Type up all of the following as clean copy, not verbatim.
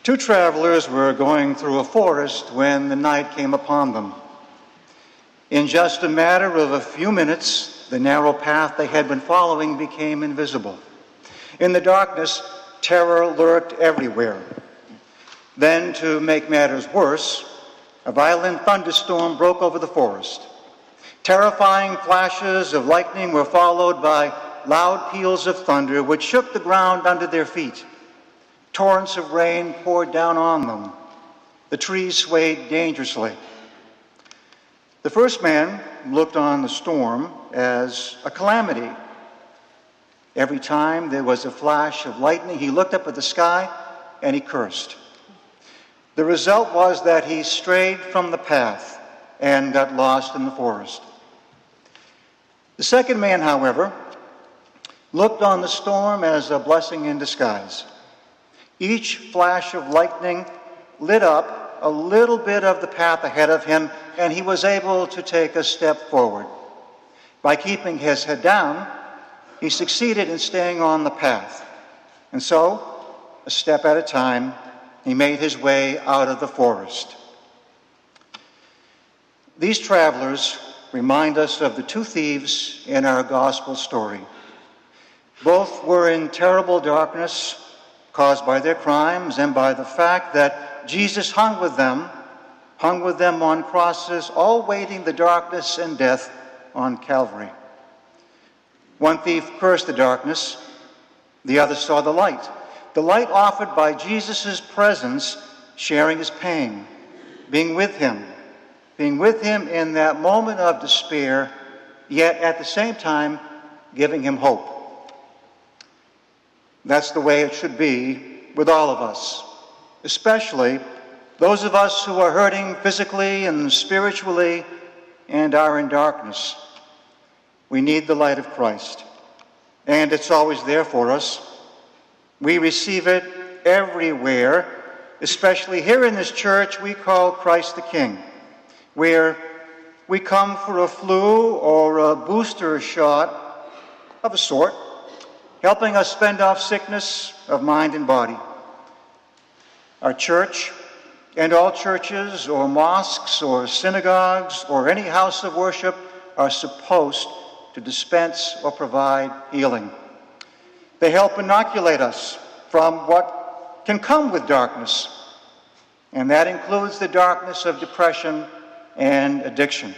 Two travelers were going through a forest when the night came upon them. In just a matter of a few minutes, the narrow path they had been following became invisible. In the darkness, terror lurked everywhere. Then, to make matters worse, a violent thunderstorm broke over the forest. Terrifying flashes of lightning were followed by loud peals of thunder which shook the ground under their feet. Torrents of rain poured down on them. The trees swayed dangerously. The first man looked on the storm as a calamity. Every time there was a flash of lightning, he looked up at the sky and he cursed. The result was that he strayed from the path and got lost in the forest. The second man, however, looked on the storm as a blessing in disguise. Each flash of lightning lit up a little bit of the path ahead of him, and he was able to take a step forward. By keeping his head down, he succeeded in staying on the path. And so, a step at a time, he made his way out of the forest. These travelers remind us of the two thieves in our gospel story. Both were in terrible darkness caused by their crimes and by the fact that Jesus hung with them on crosses, all waiting the darkness and death on Calvary. One thief cursed the darkness, the other saw the light offered by Jesus' presence, sharing his pain, being with him in that moment of despair, yet at the same time giving him hope. That's the way it should be with all of us, especially those of us who are hurting physically and spiritually and are in darkness. We need the light of Christ, and it's always there for us. We receive it everywhere, especially here in this church we call Christ the King, where we come for a flu or a booster shot of a sort, helping us fend off sickness of mind and body. Our church and all churches or mosques or synagogues or any house of worship are supposed to dispense or provide healing. They help inoculate us from what can come with darkness, and that includes the darkness of depression and addiction.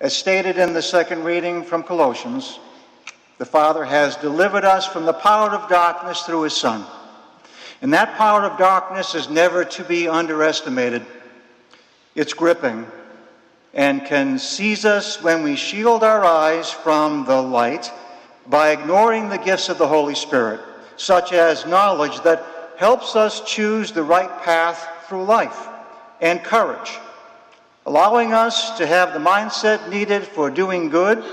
As stated in the second reading from Colossians, the Father has delivered us from the power of darkness through his Son. And that power of darkness is never to be underestimated. It's gripping and can seize us when we shield our eyes from the light by ignoring the gifts of the Holy Spirit, such as knowledge that helps us choose the right path through life, and courage, allowing us to have the mindset needed for doing good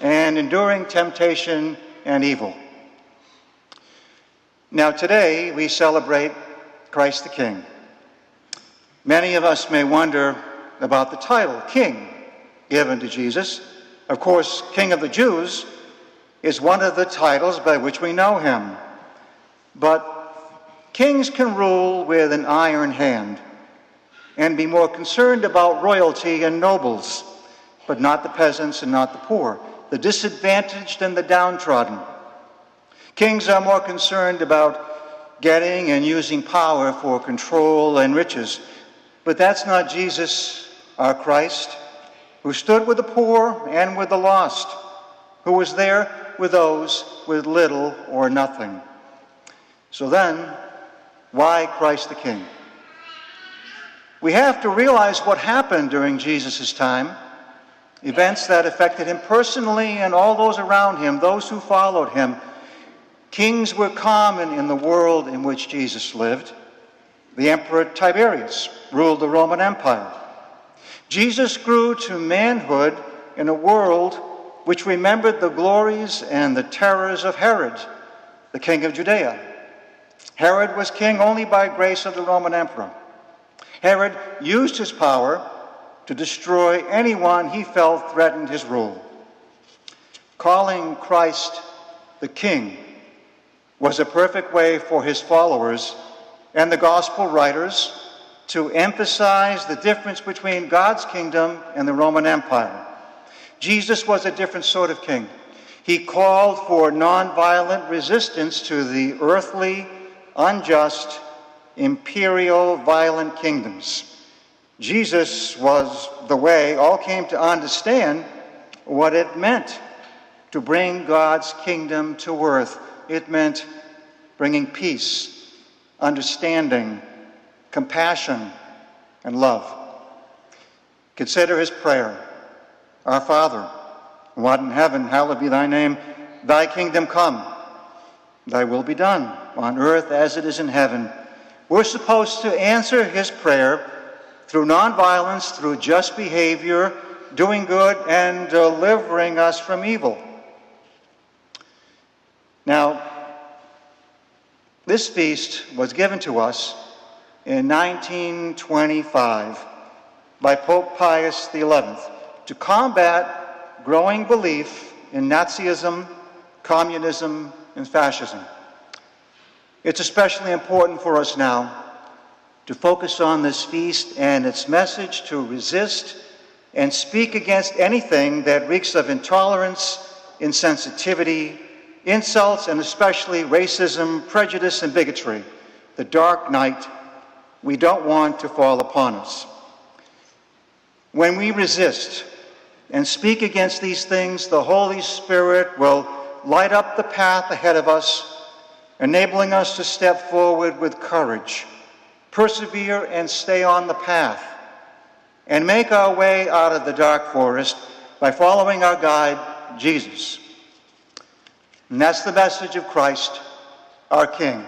and enduring temptation and evil. Now today we celebrate Christ the King. Many of us may wonder about the title, King, given to Jesus. Of course, King of the Jews is one of the titles by which we know him. But kings can rule with an iron hand and be more concerned about royalty and nobles, but not the peasants and not the poor, the disadvantaged and the downtrodden. Kings are more concerned about getting and using power for control and riches, but that's not Jesus, our Christ, who stood with the poor and with the lost, who was there with those with little or nothing. So then, why Christ the King? We have to realize what happened during Jesus' time, events that affected him personally and all those around him, those who followed him. Kings were common in the world in which Jesus lived. The Emperor Tiberius ruled the Roman Empire. Jesus grew to manhood in a world which remembered the glories and the terrors of Herod, the king of Judea. Herod was king only by grace of the Roman emperor. Herod used his power to destroy anyone he felt threatened his rule. Calling Christ the King was a perfect way for his followers and the gospel writers to emphasize the difference between God's kingdom and the Roman Empire. Jesus was a different sort of king. He called for nonviolent resistance to the earthly, unjust, imperial, violent kingdoms. Jesus was the way all came to understand what it meant to bring God's kingdom to earth. It meant bringing peace, understanding, compassion, and love. Consider his prayer. Our Father, who art in heaven, hallowed be thy name. Thy kingdom come. Thy will be done on earth as it is in heaven. We're supposed to answer his prayer through nonviolence, through just behavior, doing good, and delivering us from evil. Now, this feast was given to us in 1925 by Pope Pius XI to combat growing belief in Nazism, communism, and fascism. It's especially important for us now to focus on this feast and its message to resist and speak against anything that reeks of intolerance, insensitivity, insults, and especially racism, prejudice, and bigotry. The dark night we don't want to fall upon us. When we resist and speak against these things, the Holy Spirit will light up the path ahead of us, enabling us to step forward with courage, persevere and stay on the path, and make our way out of the dark forest by following our guide, Jesus. And that's the message of Christ, our King.